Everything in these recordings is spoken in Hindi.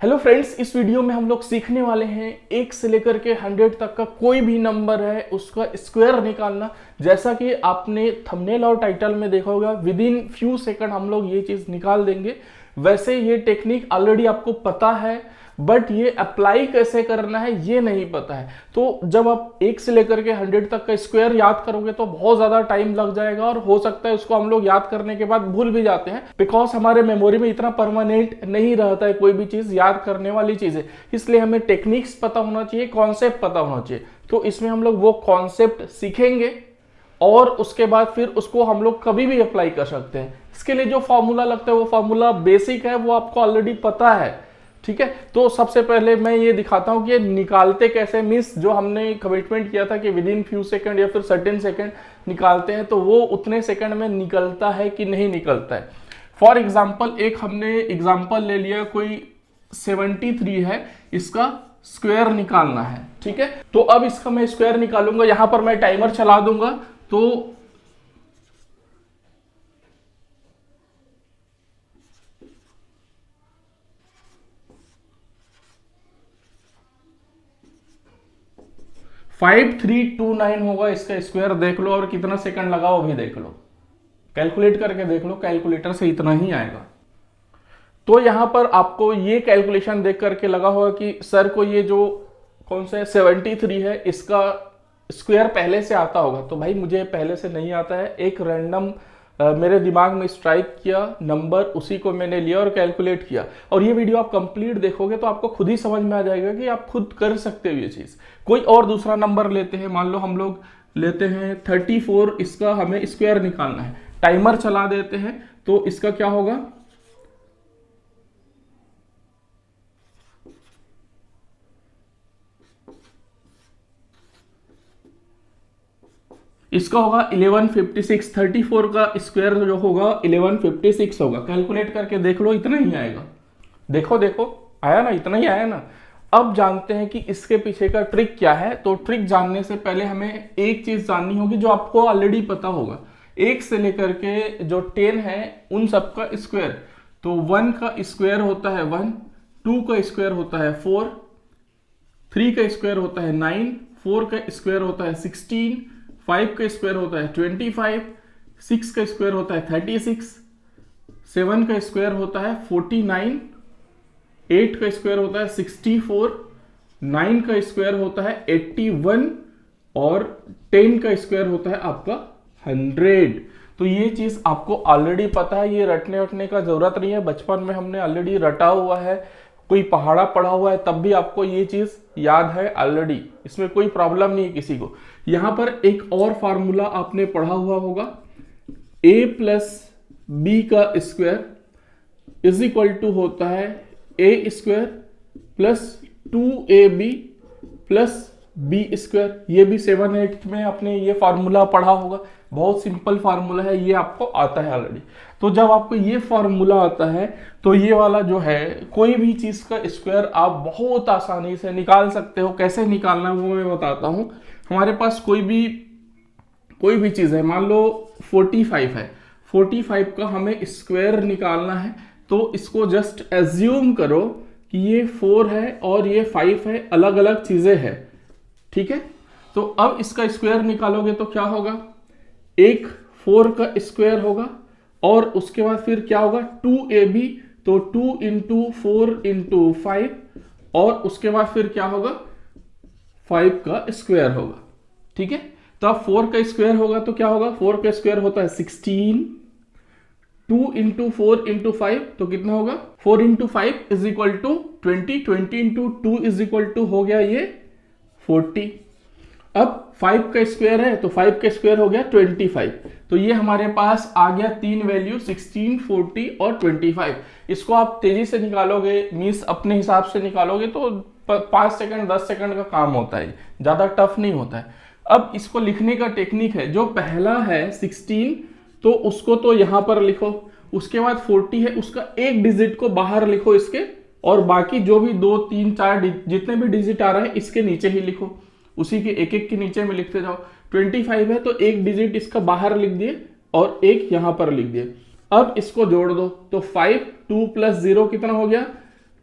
हेलो फ्रेंड्स, इस वीडियो में हम लोग सीखने वाले हैं 1 से लेकर के 100 तक का कोई भी नंबर है उसका स्क्वायर निकालना। जैसा कि आपने थंबनेल और टाइटल में देखा होगा, विद इन फ्यू सेकंड हम लोग ये चीज निकाल देंगे। वैसे ये टेक्निक ऑलरेडी आपको पता है, बट ये अप्लाई कैसे करना है ये नहीं पता है। तो जब आप 1 से लेकर के 100 तक का स्क्वायर याद करोगे तो बहुत ज्यादा टाइम लग जाएगा, और हो सकता है उसको हम लोग याद करने के बाद भूल भी जाते हैं, बिकॉज हमारे मेमोरी में इतना परमानेंट नहीं रहता है कोई भी चीज याद करने वाली चीज है। इसलिए हमें टेक्निक्स पता होना चाहिए, कॉन्सेप्ट पता होना चाहिए। तो इसमें हम लोग वो कॉन्सेप्ट सीखेंगे और उसके बाद फिर उसको हम लोग कभी भी अप्लाई कर सकते हैं। इसके लिए जो फॉर्मूला लगता है वो फॉर्मूला बेसिक है, वो आपको ऑलरेडी पता है। ठीक है, तो सबसे पहले मैं ये दिखाता हूं कि ये निकालते कैसे। मींस जो हमने कमिटमेंट किया था कि विद इन फ्यू सेकंड या फिर सर्टेन सेकंड निकालते हैं, तो वो उतने सेकंड में निकलता है कि नहीं निकलता है। फॉर एग्जाम्पल एक हमने एग्जाम्पल ले लिया, कोई 73 है, इसका स्क्वायर निकालना है। ठीक है, तो अब इसका मैं स्क्वायर निकालूंगा। यहां पर मैं टाइमर चला दूंगा, तो 5329 होगा इसका स्क्वायर। देख लो, और कितना सेकंड लगा वो भी देख लो, कैलकुलेट करके देख लो, कैलकुलेटर से इतना ही आएगा। तो यहां पर आपको ये कैलकुलेशन देख करके लगा होगा कि सर को ये जो कौन सा 73 है इसका स्क्वायर पहले से आता होगा। तो भाई मुझे पहले से नहीं आता है, एक रैंडम मेरे दिमाग में स्ट्राइक किया नंबर, उसी को मैंने लिया और कैलकुलेट किया। और ये वीडियो आप कंप्लीट देखोगे तो आपको खुद ही समझ में आ जाएगा कि आप खुद कर सकते हो ये चीज। कोई और दूसरा नंबर लेते हैं, मान लो हम लोग लेते हैं 34, इसका हमें स्क्वायर निकालना है। टाइमर चला देते हैं, तो इसका क्या होगा, इसका होगा 1156। 34 का स्क्वायर जो होगा 1156 होगा। कैलकुलेट करके देख लो, इतना ही आएगा। देखो देखो, आया ना, इतना ही आया ना। अब जानते हैं कि इसके पीछे का ट्रिक क्या है। तो ट्रिक जानने से पहले हमें एक चीज जाननी होगी जो आपको ऑलरेडी पता होगा। 1 से लेकर के जो 10 है उन सब का स्क्वायर। तो 1 का स्क्वायर होता है 1, 2 का स्क्वायर होता है 4, 3 का स्क्वायर होता है 9, 4 का स्क्वायर होता है 16, 5 का स्क्वायर होता है 25, 6 का स्क्वायर होता है 36, 7 का स्क्वायर होता है 49, 8 का स्क्वायर होता है 64, 9 का स्क्वायर होता है 81 और 10 का स्क्वायर होता है आपका 100। तो ये चीज आपको ऑलरेडी पता है, ये रटने वटने का जरूरत नहीं है। बचपन में हमने ऑलरेडी रटा हुआ है, कोई पहाड़ा पढ़ा हुआ है, तब भी आपको ये चीज याद है ऑलरेडी। इसमें कोई प्रॉब्लम नहीं है किसी को। यहां पर एक और फार्मूला आपने पढ़ा हुआ होगा, a प्लस बी का स्क्वायर इज इक्वल टू होता है a square plus 2ab plus B square. ये भी 7-8 में आपने ये फार्मूला पढ़ा होगा। बहुत सिंपल फार्मूला है, ये आपको आता है ऑलरेडी। तो जब आपको ये फार्मूला आता है तो ये वाला जो है, कोई भी चीज का स्क्वायर आप बहुत आसानी से निकाल सकते हो। कैसे निकालना है वो मैं बताता हूं। हमारे पास कोई भी चीज है, मान लो 45 है, 45 का हमें स्क्वायर निकालना है। तो इसको जस्ट एज्यूम करो कि ये 4 है और ये 5 है, अलग अलग चीजें हैं। ठीक है, तो अब इसका स्क्वायर निकालोगे तो क्या होगा, एक 4 का स्क्वायर होगा और उसके बाद फिर क्या होगा 2ab, तो 2 इंटू 4 इंटू 5, और उसके बाद फिर क्या होगा 5 का स्क्वायर होगा। ठीक है, तो अब 4 का स्क्वायर होगा तो क्या होगा, 4 का स्क्वायर होता है 16, 2 इंटू 4 इंटू 5 तो कितना होगा, 4 into 5 is equal to 20, 20 into 2 is equal to हो गया ये 40। अब 5 का स्क्वायर है तो 5 का स्क्वायर हो गया 25। तो ये हमारे पास आ गया तीन वैल्यू, 16, 40 और 25। इसको आप तेजी से निकालोगे, मीन्स अपने हिसाब से निकालोगे तो 5 सेकंड 10 सेकंड का काम होता है, ज्यादा टफ नहीं होता है। अब इसको लिखने का टेक्निक है, जो पहला है 16 तो उसको तो यहां पर लिखो, उसके बाद 40 है उसका एक डिजिट को बाहर लिखो इसके, और बाकी जो भी 2, 3, 4 जितने भी डिजिट आ रहे हैं इसके नीचे ही लिखो, उसी के एक एक के नीचे में लिखते जाओ। 25 है तो एक डिजिट इसका बाहर लिख दिए और एक यहां पर लिख दिए। अब इसको जोड़ दो तो 5, 2 प्लस 0 कितना हो गया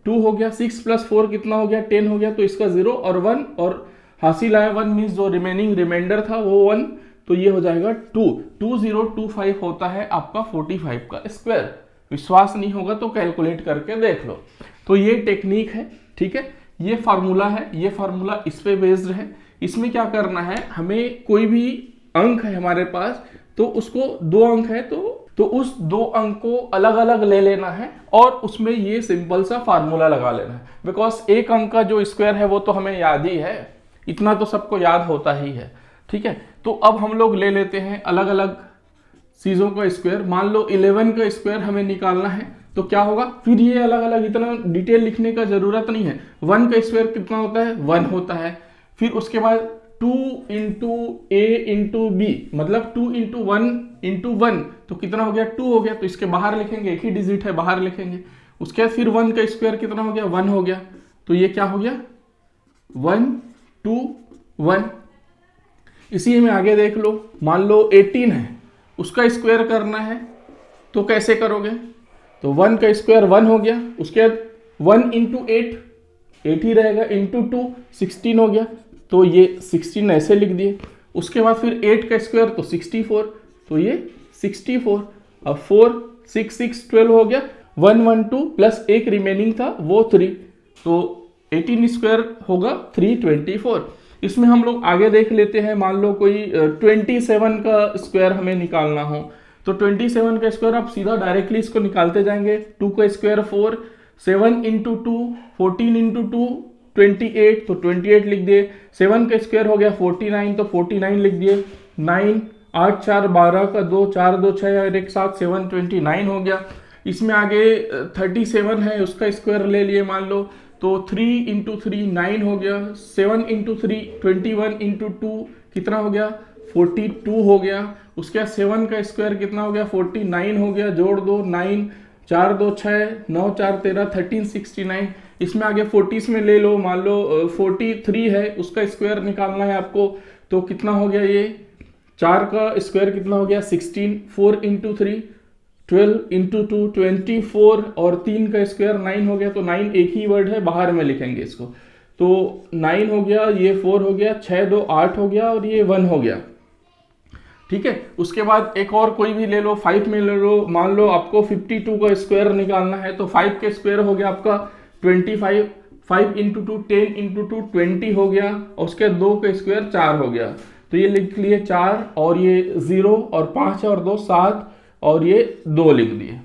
2 हो गया, 6 प्लस 4 कितना हो गया 10 हो गया, तो इसका 0 और 1 और हासिल आया 1 मीन्स जो रिमेनिंग रिमाइंडर था वो 1, तो ये हो जाएगा 2। 2025 होता है आपका 45 का स्क्वायर। विश्वास नहीं होगा तो कैलकुलेट करके देख लो। तो ये टेक्निक है, ठीक है, ये फार्मूला है, ये फार्मूला इस पे बेस्ड है। इसमें क्या करना है, हमें कोई भी अंक है हमारे पास, तो उसको 2 अंक है तो उस 2 अंक को अलग अलग ले लेना है और उसमें ये सिंपल सा फार्मूला लगा लेना है। बिकॉज एक अंक का जो स्क्वायर है वो तो हमें याद ही है, इतना तो सबको याद होता ही है, ठीक है। तो अब हम लोग ले लेते हैं अलग अलग चीजों का स्क्वायर। मान लो 11 का स्क्वायर हमें निकालना है, तो क्या होगा, फिर ये अलग अलग इतना डिटेल लिखने का जरूरत नहीं है। 1 का स्क्वायर कितना होता है 1 होता है, फिर उसके बाद 2 इंटू ए इंटू बी, मतलब 2 इंटू 1 तो कितना हो गया 2 हो गया, तो इसके बाहर लिखेंगे, एक ही डिजिट है बाहर लिखेंगे। उसके बाद फिर 1 का स्क्वायर कितना हो गया 1 हो गया, तो ये क्या हो गया 1 2 1। इसी में आगे देख लो, मान लो 18 है, उसका स्क्वायर करना है तो कैसे करोगे, तो 1 का स्क्वायर 1 हो गया, उसके बाद 1 इंटू 8 ही रहेगा, इंटू 2 16 हो गया, तो ये 16 ऐसे लिख दिए। उसके बाद फिर 8 का स्क्वायर तो 64, तो ये 64। अब 4 6 6 12 हो गया, 112 प्लस एक रिमेनिंग था वो 3, तो 18 स्क्वायर होगा 324। इसमें हम लोग आगे देख लेते हैं, मान लो कोई 27 का स्क्वायर हमें निकालना हो, तो 27 का स्क्वायर आप सीधा डायरेक्टली इसको निकालते जाएंगे। 2 का स्क्वायर 4, 7 इंटू 2 14 इंटू 2 28, तो 28 लिख दिए। 7 का स्क्वायर हो गया 49, तो 49 लिख दिए। 9 8 4 12 का 2 4 2 6 और एक साथ 7 29 हो गया। इसमें आगे 37 है, उसका स्क्वायर ले लिए मान लो, तो 3 इंटू 3 9 हो गया। 7 इंटू 3 21 इंटू 2 कितना हो गया 42 हो गया। उसके बाद 7 का स्क्वायर कितना हो गया 49 हो गया, जोड़ दो 9 4 2 6 9 4 13 13 69। इसमें आगे 40 में ले लो, मान लो 43 है, उसका स्क्वायर निकालना है आपको, तो कितना हो गया ये 4 का स्क्वायर कितना हो गया 16, 4 इंटू 3 12 इंटू 2 24 और 3 का स्क्वायर 9 हो गया, तो 9 एक ही वर्ड है, बाहर में लिखेंगे इसको, तो 9 हो गया, ये 4 हो गया, 6 2 8 हो गया और ये 1 हो गया, ठीक है। उसके बाद एक और कोई भी ले लो, 5 में ले लो, मान लो आपको 52 का स्क्वायर निकालना है, तो 5 का स्क्वायर हो गया आपका 25, 5 इंटू 2 10 इंटू 2 20 हो गया, और उसके 2 का स्क्वायर 4 हो गया, तो ये लिख लिए 4 और ये 0 और 5 और 2 7 और ये 2 लिख दिए।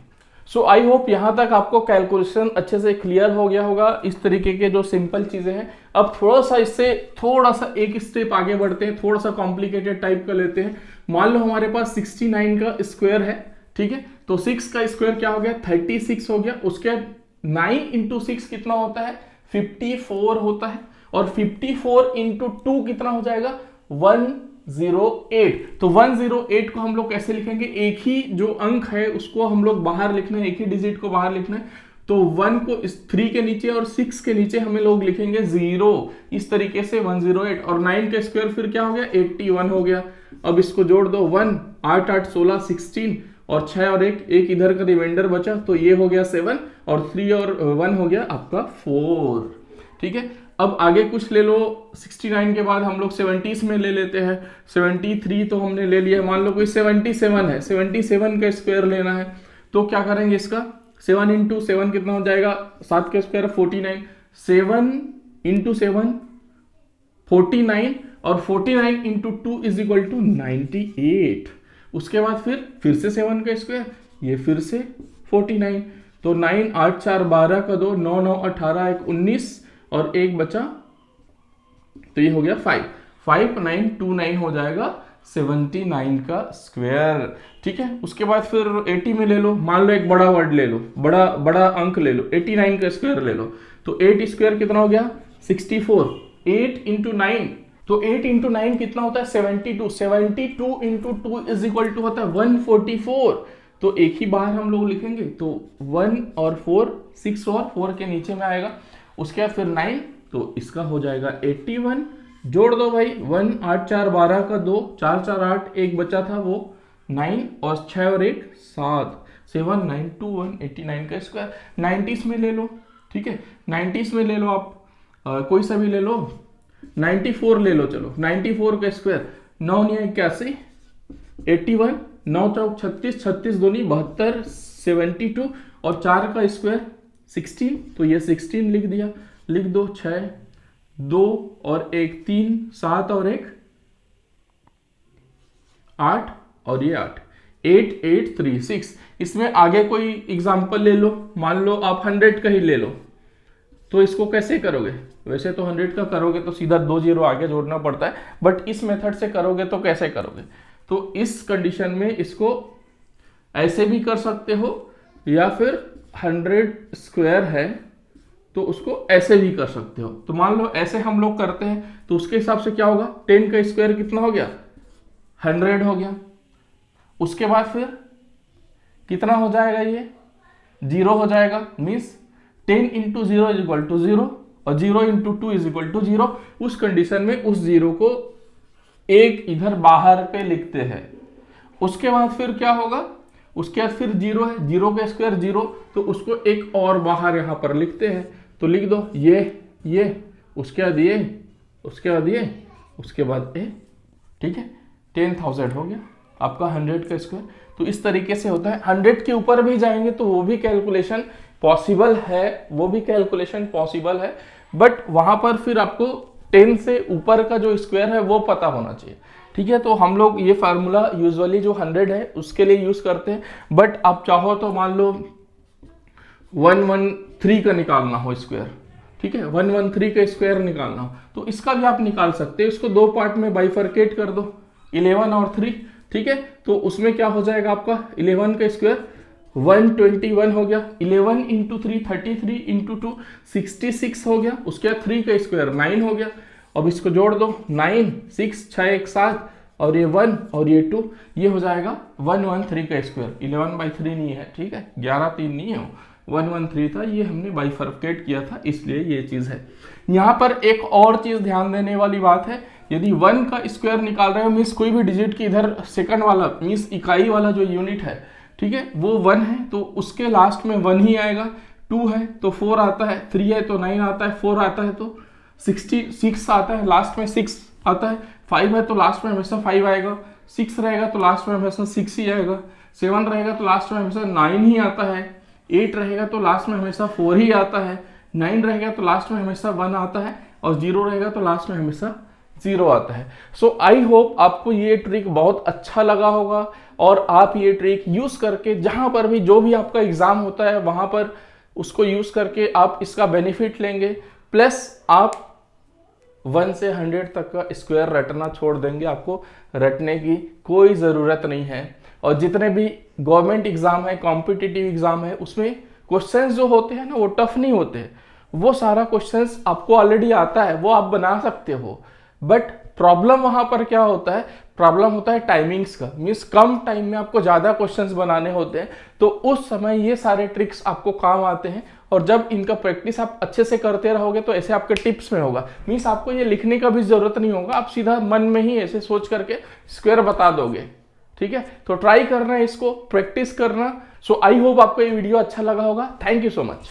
सो आई होप यहाँ तक आपको कैलकुलेशन अच्छे से क्लियर हो गया होगा। इस तरीके के जो सिंपल चीजें हैं, अब थोड़ा सा इससे थोड़ा सा एक स्टेप आगे बढ़ते हैं, थोड़ा सा कॉम्प्लिकेटेड टाइप का लेते हैं। मान लो हमारे पास 69 का स्क्वायर है, ठीक है, तो 6 का स्क्वायर क्या हो गया 36 हो गया। उसके 9 इंटू 6 कितना होता है 54 होता है, और 54 इंटू 2 कितना हो जाएगा 108। तो 108 को हम लोग कैसे लिखेंगे, एक ही जो अंक है उसको हम लोग बाहर लिखना है, एक ही डिजिट को बाहर लिखना है, तो 1 को इस 3 के नीचे और 6 के नीचे हमें लोग लिखेंगे 0, इस तरीके से 108। और 9 का स्क्वायर फिर क्या हो गया 81 हो गया। अब इसको जोड़ दो 1 8 8 16 16 और 6 और एक इधर का रिमाइंडर बचा, तो ये हो गया 7 और 3 और 1 हो गया आपका 4, ठीक है। अब आगे कुछ ले लो, 69 के बाद हम लोग 70s में ले लेते हैं। 73 तो हमने ले लिया, मान लो कोई 77 है, 77 का स्क्वायर लेना है, तो क्या करेंगे इसका 7 इंटू 7 कितना हो जाएगा 7 का स्क्वायर 49, 7 इंटू 7 49 और 49 इंटू 2 इज इक्वल टू 98। उसके बाद फिर से 7 का स्क्वायर, ये फिर से 49, तो 9 8 4 12 का 2 9 9 18 1 19 और एक बचा, तो ये हो गया 5 5929 हो जाएगा 79 का स्क्वायर, ठीक है। उसके बाद फिर 80 में ले लो, मान लो एक बड़ा वर्ड ले लो, बड़ा अंक ले लो, 89 का स्क्वायर ले लो, तो 8 स्क्वायर कितना हो गया 64, 8 इंटू 9, तो 8 इंटू 9 कितना होता है 72, 72 इंटू 2 इज इक्वल टू होता है 144, तो एक ही बार हम लोग लिखेंगे, तो 1 और 4 6 और 4 के नीचे में आएगा। उसके बाद फिर 9, तो इसका हो जाएगा 81, जोड़ दो भाई 1 8 4 12 का 2 4 4 8 एक बचा था वो 9 और 6 और 1 7 7 9 2 1 89 का स्क्वायर। 90s में ले लो, ठीक है। 90s में ले लो आप, कोई सा भी ले लो, 94 ले लो, चलो 94 का स्क्वायर 9 9 81, 81, 9 चौक 36, 36 दूनी 72, 72 और 4 का स्क्वायर 16, तो ये 16 लिख दिया, लिख दो 6 2 और 1 3 7 और 1 8 और ये 8 8 8 3 6। इसमें आगे कोई एग्जांपल ले लो, मान लो आप 100 का ही ले लो, तो इसको कैसे करोगे? वैसे तो 100 का करोगे तो सीधा 2 जीरो आगे जोड़ना पड़ता है, बट इस मेथड से करोगे तो कैसे करोगे? तो इस कंडीशन में इसको ऐसे भी कर सकते हो, या फिर 100 स्क्वायर है तो उसको ऐसे भी कर सकते हो। तो मान लो ऐसे हम लोग करते हैं तो उसके हिसाब से क्या होगा, 10 का स्क्वायर कितना हो गया, 100 हो गया। उसके बाद फिर कितना हो जाएगा, ये 0 हो जाएगा, means 10 into 0 is equal to 0 और 0 इंटू 2 इज इक्वल टू 0। उस कंडीशन में उस 0 को एक इधर बाहर पे लिखते हैं। उसके बाद फिर क्या होगा, उसके बाद फिर 0 है, 0 का स्क्वायर 0, तो उसको एक और बाहर यहां पर लिखते हैं। तो लिख दो ये उसके बाद ये, उसके बाद ये, उसके बाद ए, ठीक है। 10,000 हो गया आपका 100 का स्क्वायर। तो इस तरीके से होता है। 100 के ऊपर भी जाएंगे तो वो भी कैलकुलेशन पॉसिबल है, है, बट वहां पर फिर आपको 10 से ऊपर का जो स्क्वायर है वो पता होना चाहिए, ठीक है। तो हम लोग ये फार्मूला यूजुअली जो 100 है उसके लिए यूज करते हैं, बट आप चाहो तो मान लो 113 का निकालना हो स्क्वायर, ठीक है, 113 का स्क्वायर निकालना हो तो इसका भी आप निकाल सकते हैं। इसको दो पार्ट में बाइफरकेट कर दो, 11 और 3, ठीक है। तो उसमें क्या हो जाएगा आपका 11 का स्क्वायर 121 हो गया, 11 इंटू 3 33 इंटू 2 66 हो गया। उसके बाद 3 का स्क्वायर 9 हो गया। अब इसको जोड़ दो, 9 6 6 1 7 और ये 1 और ये 2, ये हो जाएगा 113 का स्क्वायर। 11/3 नहीं है, ठीक है, 11/3 नहीं है, 113 था, ये हमने बाइफरकेट किया था, इसलिए ये चीज है। यहाँ पर एक और चीज ध्यान देने वाली बात है, यदि 1 का स्क्वायर निकाल रहे हो मीन्स कोई भी डिजिट की इधर सेकंड वाला मीन्स इकाई वाला जो यूनिट है, ठीक है, वो 1 है तो उसके लास्ट में 1 ही आएगा। 2 है तो 4 आता है, 3 है तो 9 आता है, 4 आता है तो 66 आता है, लास्ट में 6 आता है, 5 है तो लास्ट में हमेशा 5 आएगा, 6 रहेगा तो लास्ट में हमेशा 6 ही आएगा, 7 रहेगा तो लास्ट में हमेशा 9 ही आता है, 8 रहेगा तो लास्ट में हमेशा 4 ही आता है, 9 रहेगा तो लास्ट में हमेशा 1 आता है और 0 रहेगा तो लास्ट में हमेशा 0 आता है। सो आई होप आपको ये ट्रिक बहुत अच्छा लगा होगा और आप ये ट्रिक यूज करके जहां पर भी जो भी आपका एग्जाम होता है वहां पर उसको यूज करके आप इसका बेनिफिट लेंगे, प्लस आप 1 से 100 तक का स्क्वायर रटना छोड़ देंगे। आपको रटने की कोई ज़रूरत नहीं है। और जितने भी गवर्नमेंट एग्जाम है, कॉम्पिटिटिव एग्जाम है, उसमें क्वेश्चंस जो होते हैं ना वो टफ नहीं होते, वो सारा क्वेश्चंस आपको ऑलरेडी आता है, वो आप बना सकते हो। बट प्रॉब्लम वहां पर क्या होता है, प्रॉब्लम होता है टाइमिंग्स का, मीन्स कम टाइम में आपको ज्यादा क्वेश्चंस बनाने होते हैं, तो उस समय ये सारे ट्रिक्स आपको काम आते हैं। और जब इनका प्रैक्टिस आप अच्छे से करते रहोगे तो ऐसे आपके टिप्स में होगा, मीन्स आपको ये लिखने का भी जरूरत नहीं होगा, आप सीधा मन में ही ऐसे सोच करके स्क्वायर बता दोगे, ठीक है। तो ट्राई करना है, इसको प्रैक्टिस करना। सो आई होप आपको ये वीडियो अच्छा लगा होगा। Thank you so much.